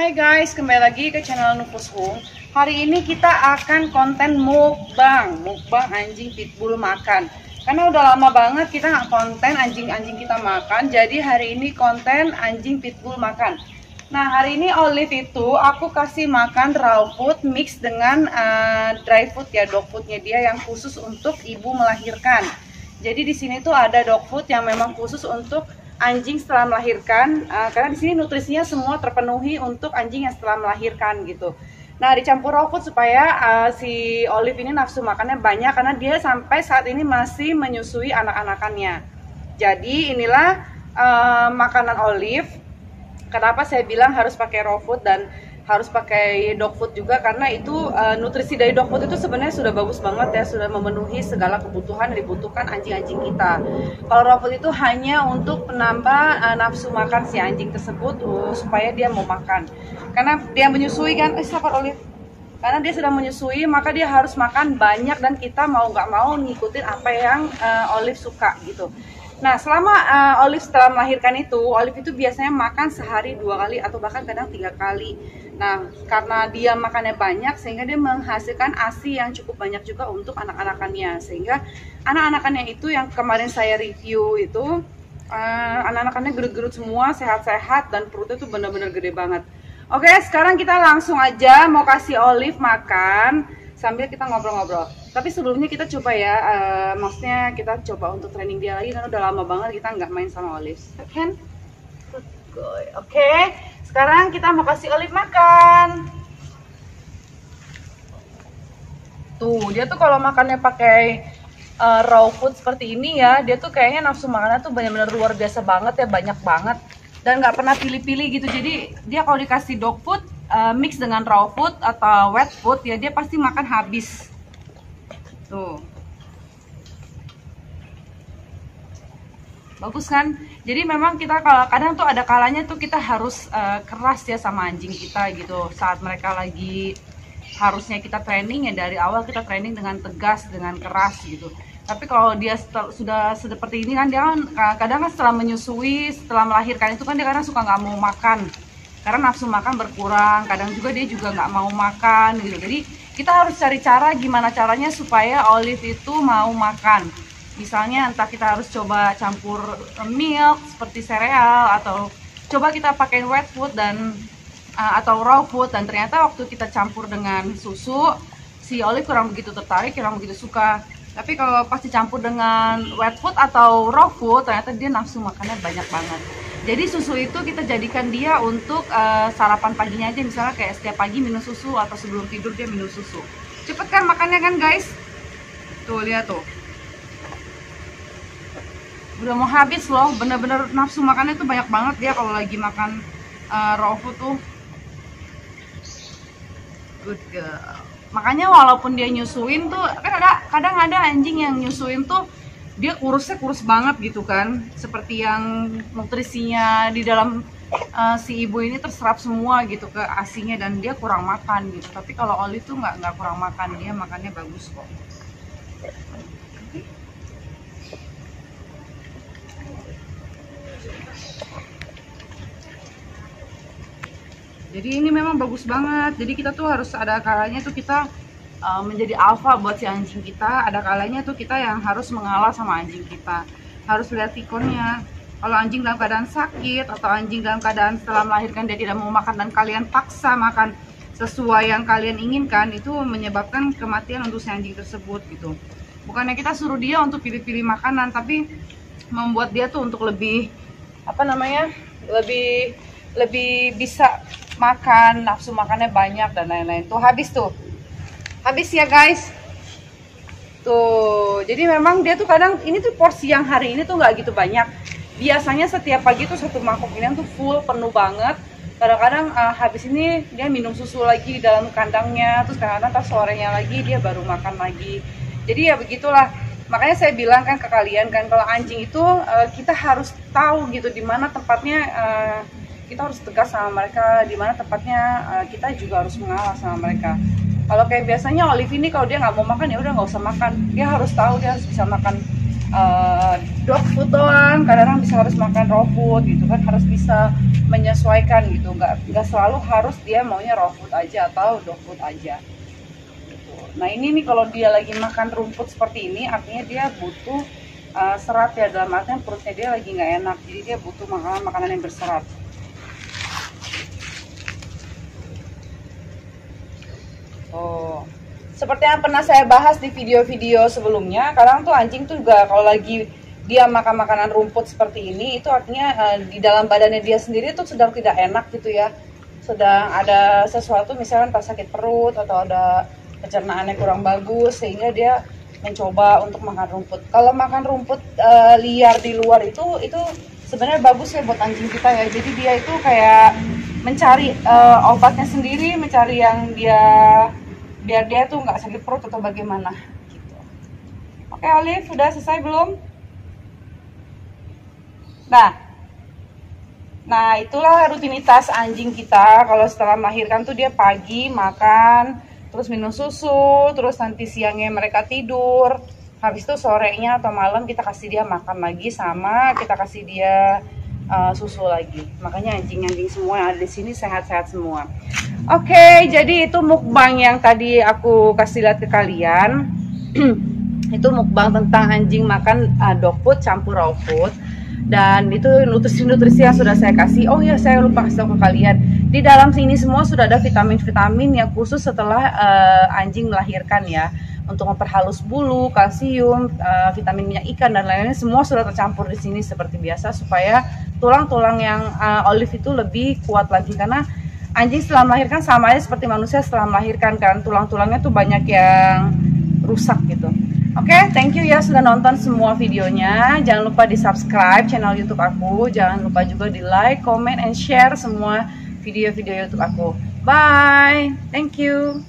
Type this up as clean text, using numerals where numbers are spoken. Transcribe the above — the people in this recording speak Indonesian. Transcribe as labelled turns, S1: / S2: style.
S1: Hai guys, kembali lagi ke channel Nufus Home. Hari ini kita akan konten mukbang anjing pitbull makan. Karena udah lama banget kita nggak konten anjing-anjing kita makan. Jadi hari ini konten anjing pitbull makan. Nah hari ini Olive itu aku kasih makan raw food mix dengan dry food ya, dog foodnya dia yang khusus untuk ibu melahirkan. Jadi di sini tuh ada dog food yang memang khusus untuk anjing setelah melahirkan, karena di sini nutrisinya semua terpenuhi untuk anjing yang setelah melahirkan gitu. Nah dicampur raw food supaya si Olive ini nafsu makannya banyak karena dia sampai saat ini masih menyusui anak-anakannya. Jadi inilah makanan Olive. Kenapa saya bilang harus pakai raw food dan harus pakai dog food juga, karena itu nutrisi dari dog food itu sebenarnya sudah bagus banget ya, sudah memenuhi segala kebutuhan yang dibutuhkan anjing-anjing kita. Kalau raw food itu hanya untuk penambah nafsu makan si anjing tersebut supaya dia mau makan. Karena dia menyusui kan, sabar Olive. Karena dia sudah menyusui maka dia harus makan banyak dan kita mau nggak mau ngikutin apa yang Olive suka gitu. Nah selama Olive setelah melahirkan itu, Olive itu biasanya makan sehari 2 kali atau bahkan kadang 3 kali. Nah karena dia makannya banyak sehingga dia menghasilkan ASI yang cukup banyak juga untuk anak-anakannya. Sehingga anak-anakannya itu yang kemarin saya review itu anak-anakannya gerut-gerut semua, sehat-sehat dan perutnya tuh benar-benar gede banget. Oke sekarang kita langsung aja mau kasih Olive makan sambil kita ngobrol-ngobrol. Tapi sebelumnya kita coba ya, maksudnya kita coba untuk training dia lagi karena udah lama banget kita nggak main sama Olive. Kan? Oke, sekarang kita mau kasih Olive makan. Tuh, dia tuh kalau makannya pakai raw food seperti ini ya, dia tuh kayaknya nafsu makannya tuh benar-benar luar biasa banget ya, banyak banget. Dan nggak pernah pilih-pilih gitu. Jadi dia kalau dikasih dog food mix dengan raw food atau wet food ya, dia pasti makan habis. Tuh. Bagus kan? Jadi memang kita kadang tuh ada kalanya tuh kita harus keras ya sama anjing kita gitu. Saat mereka lagi harusnya kita training ya dari awal kita training dengan tegas, dengan keras gitu. Tapi kalau dia sudah seperti ini kan dia kan kadang kan setelah menyusui, setelah melahirkan itu kan dia kadang suka nggak mau makan. Karena nafsu makan berkurang, kadang juga dia juga nggak mau makan gitu. Jadi kita harus cari cara gimana caranya supaya Olive itu mau makan. Misalnya entah kita harus coba campur milk seperti sereal atau coba kita pakai wet food dan atau raw food, dan ternyata waktu kita campur dengan susu si Olive kurang begitu tertarik, kurang begitu suka. Tapi kalau pas dicampur dengan wet food atau raw food ternyata dia nafsu makannya banyak banget. Jadi susu itu kita jadikan dia untuk sarapan paginya aja, misalnya kayak setiap pagi minum susu atau sebelum tidur dia minum susu. Cepet kan makannya kan guys? Tuh lihat tuh. Udah mau habis loh, bener-bener nafsu makannya tuh banyak banget dia kalau lagi makan raw food tuh. Good girl. Makanya walaupun dia nyusuin tuh, kan kadang ada anjing yang nyusuin tuh dia kurusnya kurus banget gitu kan, seperti yang nutrisinya di dalam si ibu ini terserap semua gitu ke asinya dan dia kurang makan gitu. Tapi kalau Olive tuh nggak kurang makan, dia makannya bagus kok. Jadi ini memang bagus banget. Jadi kita tuh harus ada kalanya tuh kita menjadi alpha buat si anjing kita. Ada kalanya tuh kita yang harus mengalah sama anjing kita. Harus lihat tikonnya. Kalau anjing dalam keadaan sakit atau anjing dalam keadaan setelah melahirkan dia tidak mau makan dan kalian paksa makan sesuai yang kalian inginkan, itu menyebabkan kematian untuk si anjing tersebut gitu. Bukannya kita suruh dia untuk pilih-pilih makanan, tapi membuat dia tuh untuk lebih lebih bisa makan, nafsu makannya banyak dan lain-lain. Tuh habis ya guys. Tuh, jadi memang dia tuh kadang ini tuh porsi yang hari ini tuh nggak gitu banyak. Biasanya setiap pagi tuh satu mangkok ini tuh full, penuh banget. Kadang-kadang habis ini dia minum susu lagi di dalam kandangnya, terus kadang-kadang sorenya lagi dia baru makan lagi. Jadi ya begitulah. Makanya saya bilang kan ke kalian kan, kalau anjing itu kita harus tahu gitu di mana tempatnya. Kita harus tegas sama mereka, di mana tempatnya kita juga harus mengalah sama mereka. Kalau kayak biasanya Olive ini kalau dia nggak mau makan ya udah nggak usah makan. Dia harus tahu dia harus bisa makan dog food doang, kadang-kadang harus makan raw food gitu kan, harus bisa menyesuaikan gitu, nggak selalu harus dia maunya raw food aja atau dog food aja gitu. Nah ini nih kalau dia lagi makan rumput seperti ini artinya dia butuh serat ya, dalam artian perutnya dia lagi nggak enak, jadi dia butuh makanan yang berserat. Oh, seperti yang pernah saya bahas di video-video sebelumnya, kadang tuh anjing tuh juga kalau lagi dia makan makanan rumput seperti ini, itu artinya di dalam badannya dia sendiri tuh sedang tidak enak gitu ya, sedang ada sesuatu, misalnya entah sakit perut atau ada pencernaannya kurang bagus, sehingga dia mencoba untuk makan rumput. Kalau makan rumput liar di luar itu sebenarnya bagus ya buat anjing kita ya, jadi dia itu kayak mencari obatnya sendiri, mencari yang biar dia tuh nggak sakit perut atau bagaimana gitu. Oke Olive, udah selesai belum? Nah itulah rutinitas anjing kita. Kalau setelah melahirkan tuh dia pagi makan, terus minum susu, terus nanti siangnya mereka tidur, habis itu sorenya atau malam kita kasih dia makan lagi, sama kita kasih dia susu lagi. Makanya anjing-anjing semua yang ada di sini sehat-sehat semua. Oke, jadi itu mukbang yang tadi aku kasih lihat ke kalian. Itu mukbang tentang anjing makan dog food campur raw food. Dan itu nutrisi-nutrisi yang sudah saya kasih. Oh ya, saya lupa kasih tahu ke kalian. Di dalam sini semua sudah ada vitamin-vitamin yang khusus setelah anjing melahirkan ya. Untuk memperhalus bulu, kalsium, vitamin minyak ikan dan lain-lain semua sudah tercampur di sini seperti biasa, supaya tulang-tulang yang Olive itu lebih kuat lagi, karena anjing setelah melahirkan sama aja seperti manusia setelah melahirkan kan, tulang-tulangnya tuh banyak yang rusak gitu. Oke, thank you ya sudah nonton semua videonya. Jangan lupa di subscribe channel YouTube aku, jangan lupa juga di like, comment, and share semua video-video YouTube aku. Bye, thank you.